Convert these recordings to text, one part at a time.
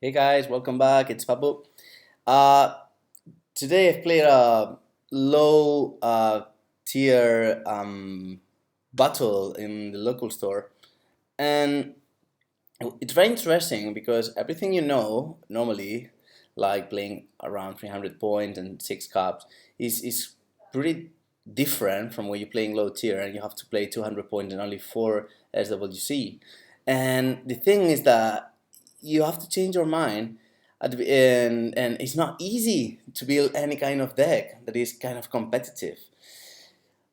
Hey guys, welcome back. It's Papu. Uh, Today I've played a low tier battle in the local store, and it's very interesting because everything you know normally, like playing around 300 points and 6 cups, is pretty different from when you're playing low tier and you have to play 200 points and only 4 SWC. And the thing is that you have to change your mind and it's not easy to build any kind of deck that is kind of competitive.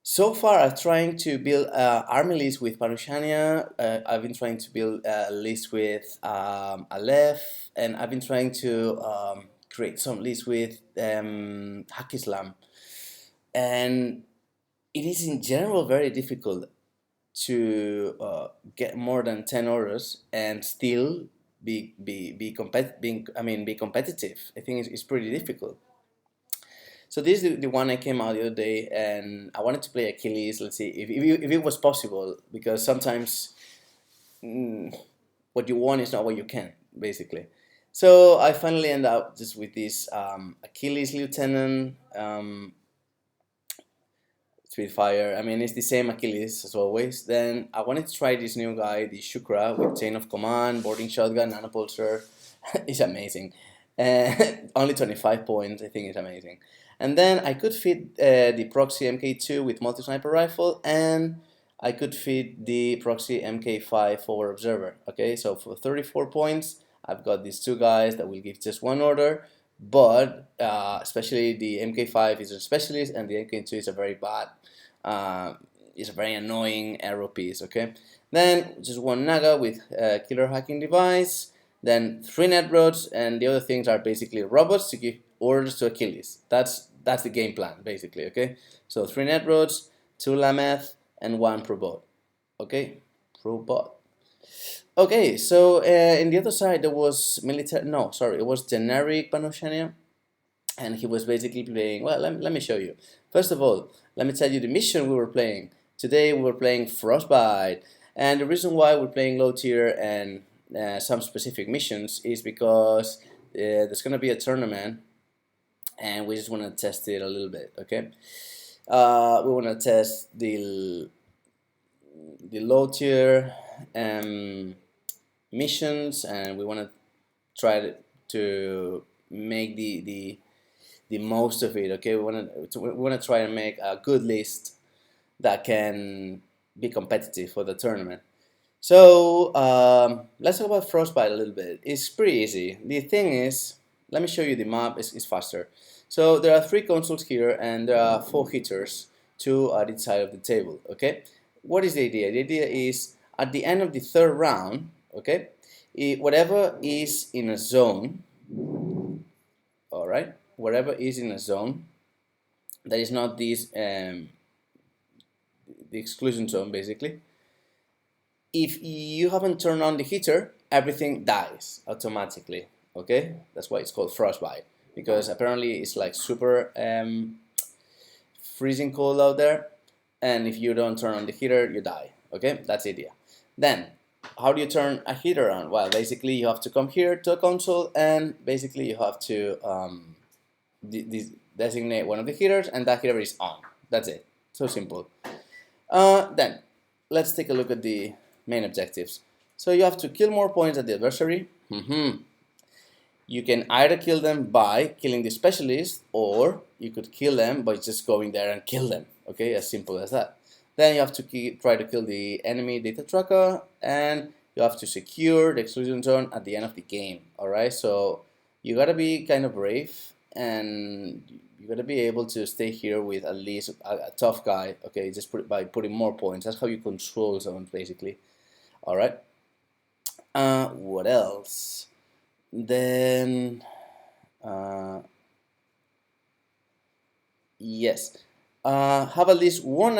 So far, I'm trying to build army list with Panoceania. I've been trying to build a list with Aleph, and I've been trying to create some lists with Hack Islam. And it is in general very difficult to get more than 10 orders and still be competitive. I think it's pretty difficult. So this is the one I came out the other day, and I wanted to play Achilles. Let's see if it was possible, because sometimes what you want is not what you can, basically. So I finally end up just with this Achilles Lieutenant Spitfire. I mean, it's the same Achilles as always. Then I wanted to try this new guy, the Shukra, with Chain of Command, Boarding Shotgun, Nanopulsar. It's amazing. Only 25 points, I think it's amazing. And then I could fit the Proxy MK2 with multi-sniper rifle, and I could fit the Proxy MK5 forward observer. Okay, so for 34 points, I've got these two guys that will give just one order, but especially the MK5 is a specialist, and the MK2 is a very bad, is a very annoying arrow piece. Okay, then just one Naga with killer hacking device, then 3 net roads, and the other things are basically robots to give orders to Achilles. That's the game plan, basically. Okay, so 3 net roads, 2 Lameth, and 1 Probot. Okay, Probot. Okay, so in the other side there was military. No, sorry, it was generic Panoceania, and he was basically playing. Well, let me show you. First of all, let me tell you the mission we were playing. Today we were playing Frostbite, and the reason why we're playing low tier and some specific missions is because there's gonna be a tournament, and we just want to test it a little bit. Okay, we want to test the low tier missions, and we want to try to make the most of it. Okay, we want to try and make a good list that can be competitive for the tournament. So let's talk about Frostbite a little bit. It's pretty easy. The thing is, let me show you the map. It's faster. So there are 3 consoles here, and there are 4 hitters, 2 at each side of the table. Okay, what is the idea? The idea is at the end of the 3rd round. Okay, whatever is in a zone. All right, whatever is in a zone that is not this the exclusion zone, basically. If you haven't turned on the heater, everything dies automatically. Okay, that's why it's called Frostbite, because apparently it's like super freezing cold out there, and if you don't turn on the heater, you die. Okay, that's the idea. Then how do you turn a heater on? Well, basically you have to come here to a console, and basically you have to designate one of the heaters, and that heater is on. That's it. So simple. Then let's take a look at the main objectives. So you have to kill more points than the adversary. You can either kill them by killing the specialist, or you could kill them by just going there and kill them. Okay, as simple as that. Then you have to try to kill the enemy data tracker, and you have to secure the exclusion zone at the end of the game. Alright, so you gotta be kind of brave, and you gotta be able to stay here with at least a tough guy. Okay, just by putting more points. That's how you control zones, basically. Alright, what else? Then yes, have at least one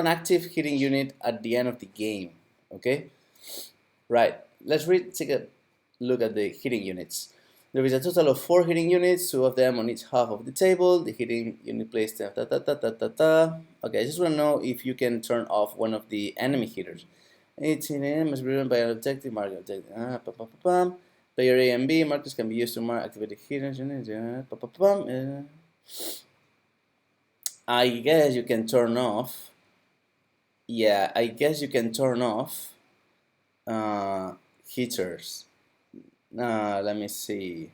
active hitting unit at the end of the game. Okay, right, let's take a look at the hitting units. There is a total of 4 hitting units, 2 of them on each half of the table. The hitting unit placed ta ta ta ta ta ta ta. Okay, I just want to know if you can turn off one of the enemy hitters. 18 must be run by an objective, market objective. Player A and B markers can be used to mark activity here. I guess you can turn off. Yeah, I guess you can turn off heaters. Let me see.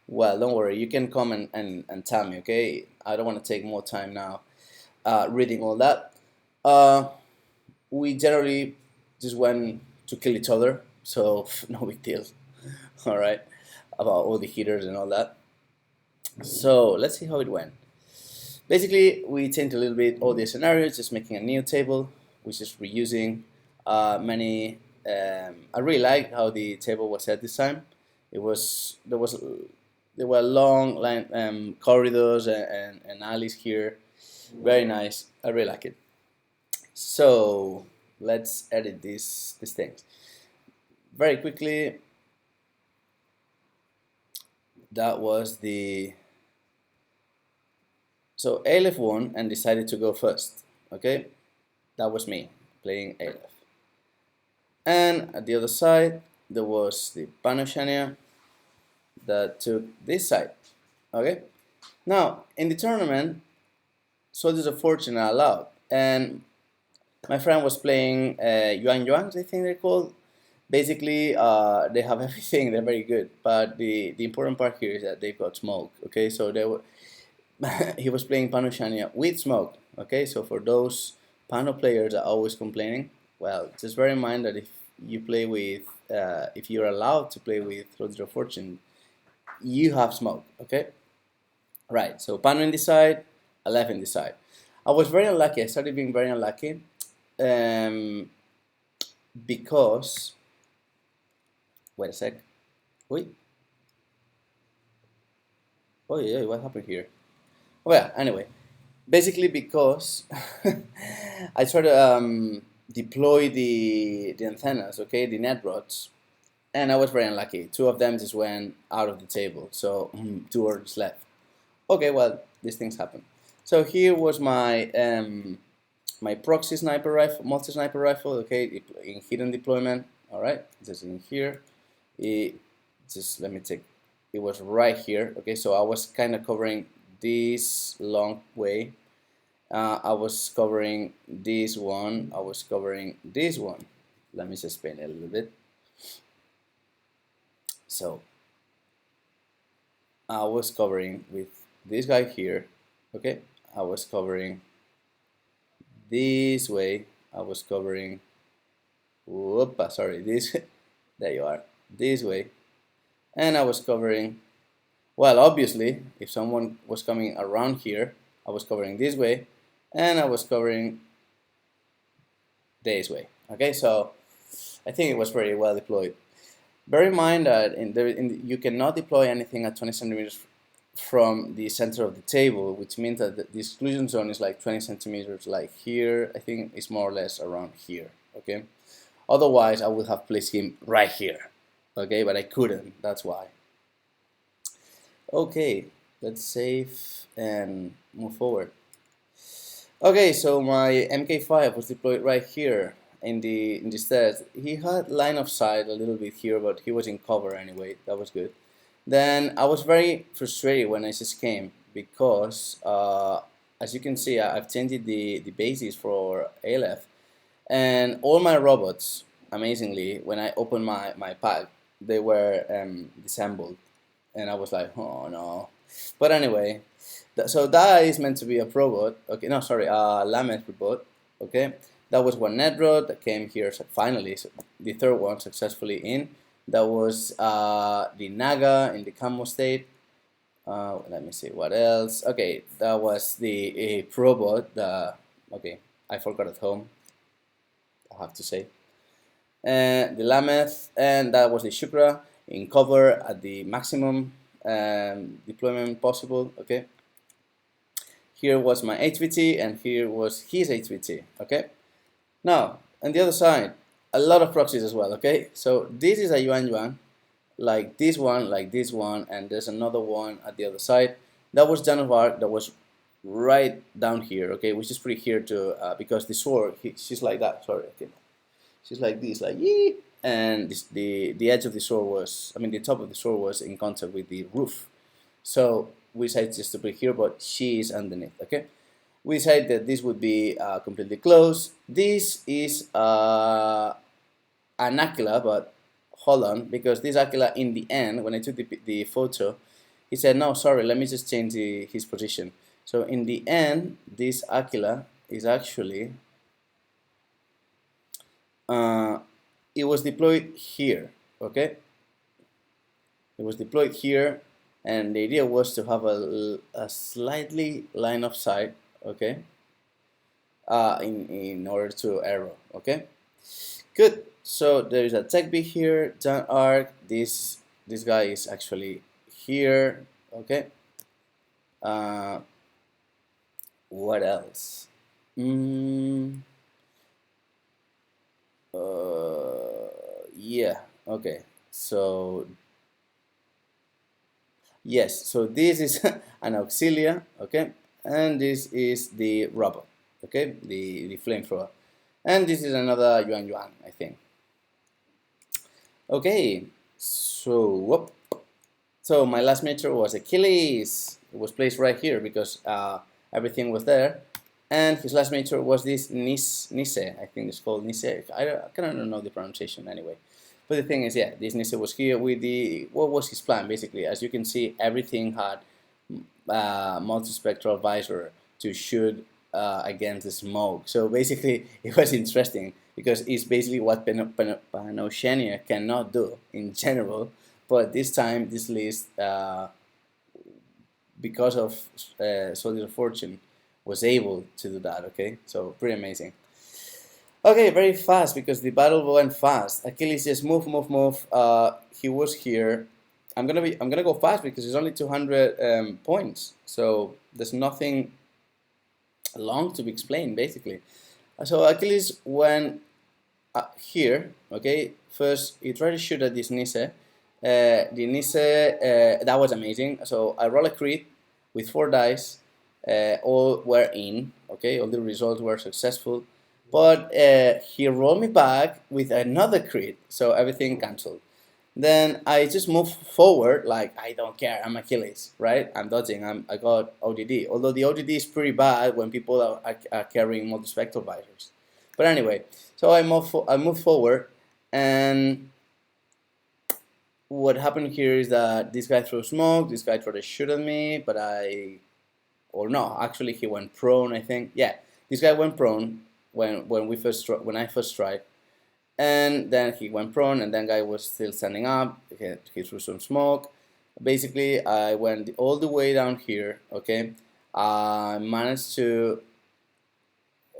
Well, don't worry, you can come and tell me, okay? I don't want to take more time now reading all that. We generally just went to kill each other, so no big deal. All right, about all the heaters and all that. So let's see how it went. Basically, we changed a little bit all the scenarios, just making a new table, which is reusing many. I really liked how the table was set this time. It was there were long line corridors and alleys here. Very nice. I really like it. So let's edit these things very quickly. That was the so Aleph won and decided to go first. Okay, that was me playing Aleph. And at the other side there was the Panoceania that took this side. Okay, now in the tournament, Soldiers of Fortune are allowed, and my friend was playing Yuan Yuans, I think they're called. Basically, they have everything. They're very good, but the important part here is that they've got smoke. Okay, so they were he was playing Panoceania with smoke. Okay, so for those Pano players that are always complaining, well, just bear in mind that if you play with, if you're allowed to play with Soldiers of Fortune, you have smoke. Okay, right. So Pano in this side, Aleph in this side. I was very unlucky. I started being very unlucky because. Wait a sec. Wait. Oh yeah, what happened here? Well, anyway, basically because I tried to deploy the antennas, okay, the net rods, and I was very unlucky. Two of them just went out of the table, so two orders left. Okay, well, these things happen. So here was my my proxy sniper rifle, multi sniper rifle, okay, in hidden deployment. All right, just in here. Just let me take. It was right here. Okay, so I was kind of covering this long way. I was covering this one. I was covering this one. Let me just paint it a little bit. So I was covering with this guy here. Okay, I was covering this way. I was covering. Whoopa, sorry. This. There you are. This way. And I was covering, well, obviously, if someone was coming around here, I was covering this way, and I was covering this way. Okay, so I think it was very well deployed. Bear in mind that you cannot deploy anything at 20 centimeters from the center of the table, which means that the exclusion zone is like 20 centimeters, like here. I think it's more or less around here. Okay, otherwise I would have placed him right here. Okay, but I couldn't, that's why. Okay, let's save and move forward. Okay, so my MK5 was deployed right here in the stairs. He had line of sight a little bit here, but he was in cover anyway. That was good. Then I was very frustrated when I just came because, as you can see, I've changed the bases for Aleph, and all my robots, amazingly, when I opened my pack, they were disassembled, and I was like, oh no. But anyway, so that is meant to be a robot. Okay, no, sorry, Lamech robot. Okay, that was one net rod that came here finally. So the third one successfully in. That was the Naga in the camo state. Let me see what else. Okay, that was the robot. Okay, I forgot at home. I have to say. The Lamech, and that was the Shukra in cover at the maximum deployment possible. Okay, here was my HVT, and here was his HVT. Okay, now on the other side, a lot of proxies as well. Okay, so this is a Yuan Yuan, like this one, and there's another one at the other side. That was Joan of Arc. That was right down here. Okay, which is pretty here too, because the sword, she's like that. Sorry. Okay. She's like this, like yee. and the edge of the sword was, I mean, the top of the sword was in contact with the roof. So we decided just to put it here, but she is underneath. Okay, we decided that this would be completely closed. This is an Aquila, but hold on, because this Aquila in the end, when I took the photo, he said, no, sorry, let me just change his position. So in the end, this Aquila is actually, it was deployed here, okay? It was deployed here, and the idea was to have a slightly line of sight, okay? In order to arrow, okay? Good. So there is a tech B here, John Arc. This guy is actually here. Okay. What else? Yeah. Okay. So yes. So this is an auxilia. Okay. And this is the robot. Okay. The flamethrower. And this is another Yuan Yuan, I think. Okay, so my last miniature was Achilles. It was placed right here because everything was there. And his last miniature was this Nice, I think it's called Nice. I kind of know the pronunciation anyway. But the thing is, yeah, this Nice was here with what was his plan basically? As you can see, everything had multispectral visor to shoot against the smoke. So basically, it was interesting because it's basically what Panoceania cannot do in general. But this time, this list, because of Soldier of Fortune, was able to do that. Okay, so pretty amazing. Okay, very fast because the battle went fast. Achilles just move. He was here. I'm gonna go fast because it's only 200 points, so there's nothing long to be explained basically. So Achilles went here. Okay, first he tried to shoot at this Nice. The Nice that was amazing. So I roll a crit with 4 dice. All were in. Okay, all the results were successful. But he rolled me back with another crit, so everything cancelled. Then I just move forward like I don't care. I'm Achilles, right? I'm dodging. I got ODD. Although the ODD is pretty bad when people are carrying multispectral visors. But anyway, so I move forward, and what happened here is that this guy threw smoke. This guy tried to shoot at me, but or no, actually he went prone. I think, yeah, this guy went prone when I first tried. And then he went prone, and then guy was still standing up. He threw some smoke. Basically, I went all the way down here. Okay, I managed to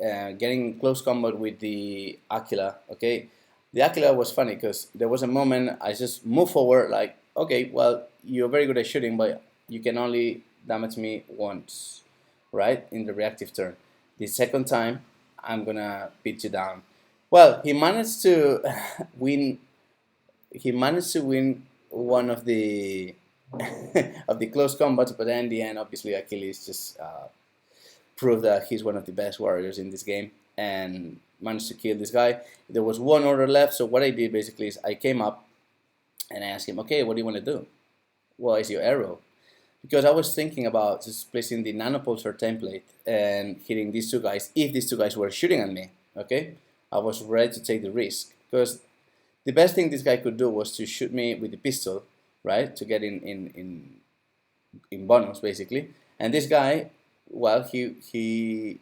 get in close combat with the Aquila. Okay, the Aquila was funny because there was a moment I just moved forward, like, okay, well, you're very good at shooting, but you can only damage me once, right? In the reactive turn. The second time, I'm gonna beat you down. Well, he managed to win. He managed to win one of the of the close combats, but then in the end, obviously, Achilles just proved that he's one of the best warriors in this game and managed to kill this guy. There was one order left, so what I did basically is I came up and I asked him, "Okay, what do you want to do? Well, is your arrow?" Because I was thinking about just placing the nanopulsar template and hitting these 2 guys if these 2 guys were shooting at me. Okay. I was ready to take the risk because the best thing this guy could do was to shoot me with the pistol, right, to get in bonus basically. And this guy, well, he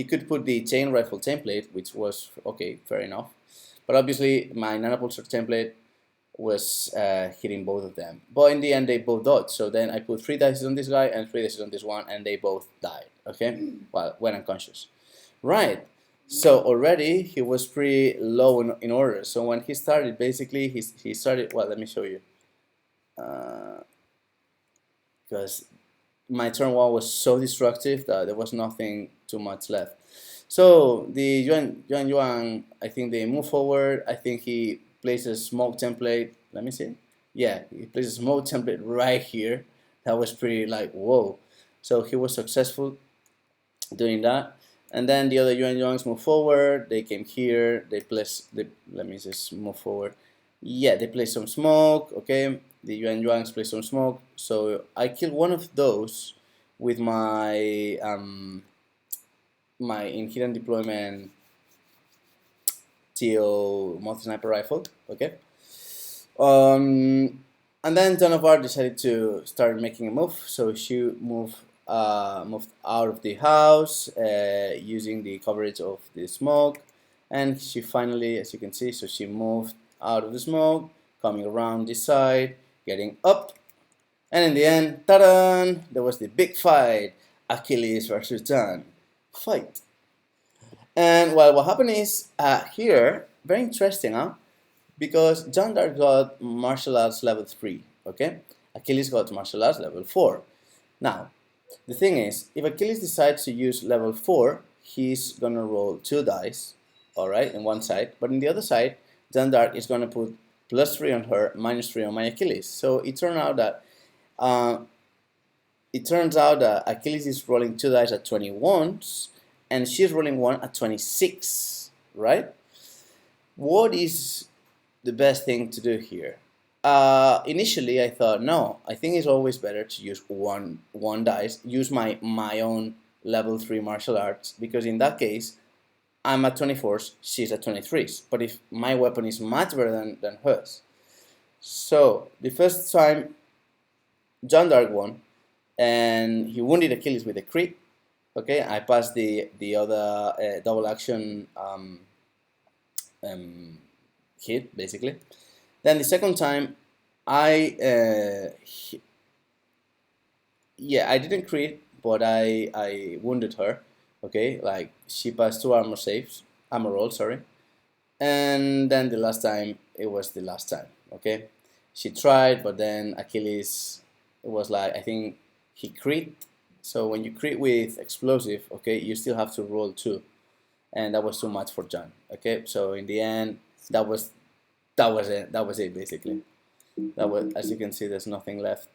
could put the chain rifle template, which was okay, fair enough. But obviously my nanopulsar template was hitting both of them. But in the end, they both dodged. So then I put 3 dice on this guy and 3 dice on this one, and they both died. Okay, well, went unconscious. Right. So already he was pretty low in order. So when he started, basically he started. Well, let me show you. Because my turn 1 was so destructive that there was nothing too much left. So the Yuan, I think they move forward. I think he placed a smoke template. Let me see. Yeah, he placed a smoke template right here. That was pretty like whoa. So he was successful doing that. And then the other yuan yuans move forward. They came here. They placed. Let me just move forward. Yeah, they placed some smoke. Okay, the yuan yuans placed some smoke. So I killed one of those with my my inherent deployment TO multi-sniper rifle. Okay. And then Donovar decided to start making a move. So she moved out of the house using the coverage of the smoke, and she finally, as you can see, so she moved out of the smoke, coming around this side, getting up, and in the end, ta-da! There was the big fight, Achilles versus John. Fight. And well, what happened is here, very interesting, huh? Because John Dark got martial arts level 3, okay? Achilles got martial arts level 4. Now, the thing is, if Achilles decides to use level 4, he's gonna roll 2 dice, alright, in one side, but in the other side, John Dark is gonna put +3 on her, -3 on my Achilles. So it turned out that Achilles is rolling 2 dice at 21s, and she's rolling 1 at 26, right? What is the best thing to do here? Initially, I thought, no, I think it's always better to use one dice, use my own level 3 martial arts, because in that case, I'm at 24s, she's at 23s. But if my weapon is much better than hers. So, the first time, John Dark won, and he wounded Achilles with a crit. Okay, I passed the other double action hit, basically. Then the second time, I didn't crit, but I wounded her. Okay, like she passed 2 armor rolls, sorry. And then the last time, it was the last time. Okay, she tried, but then Achilles, it was like, I think he crit. So when you crit with explosive, okay, you still have to roll 2, and that was too much for John. Okay, so in the end, that was it basically. That was, as you can see, there's nothing left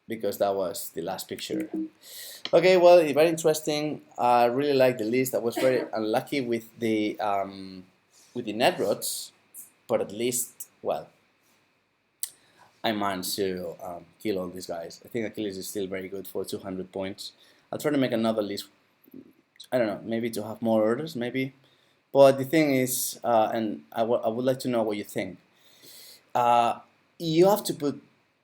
because that was the last picture. Okay, well, very interesting. I really like the list. I was very unlucky with the net rods, but at least, well, I managed to kill all these guys. I think Achilles is still very good for 200 points. I'll try to make another list. I don't know, maybe to have more orders, maybe. But the thing is, and I would like to know what you think. You have to put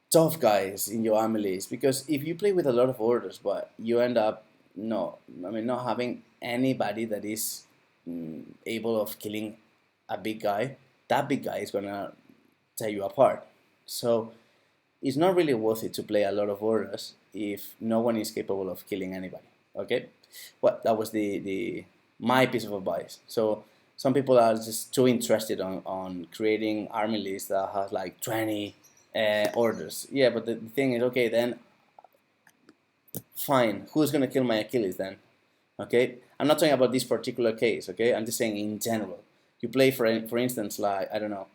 tough guys in your army list, because if you play with a lot of orders, but you end up not having anybody that is able of killing a big guy, that big guy is gonna tear you apart. So it's not really worth it to play a lot of orders if no one is capable of killing anybody. Okay, well, that was my piece of advice. So some people are just too interested on creating army lists that has like 20 orders. Yeah, but the thing is, okay, then fine, who's gonna kill my Achilles then? Okay, I'm not talking about this particular case. Okay, I'm just saying in general. You play for instance, like, I don't know.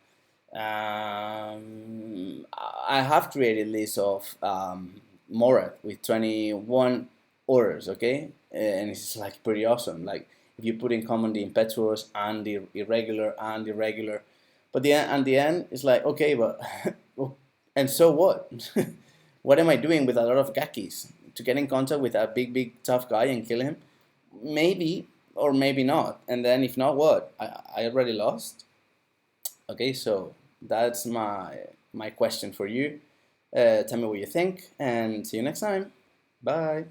I have created lists of Morat with 21 orders, okay, and it's like pretty awesome. Like if you put in common the impetuous and the irregular, but at the end it's like, okay, but and so what? What am I doing with a lot of gakis? To get in contact with a big tough guy and kill him? Maybe, or maybe not. And then if not, what? I already lost. Okay, so that's my question for you. Tell me what you think, and see you next time. Bye.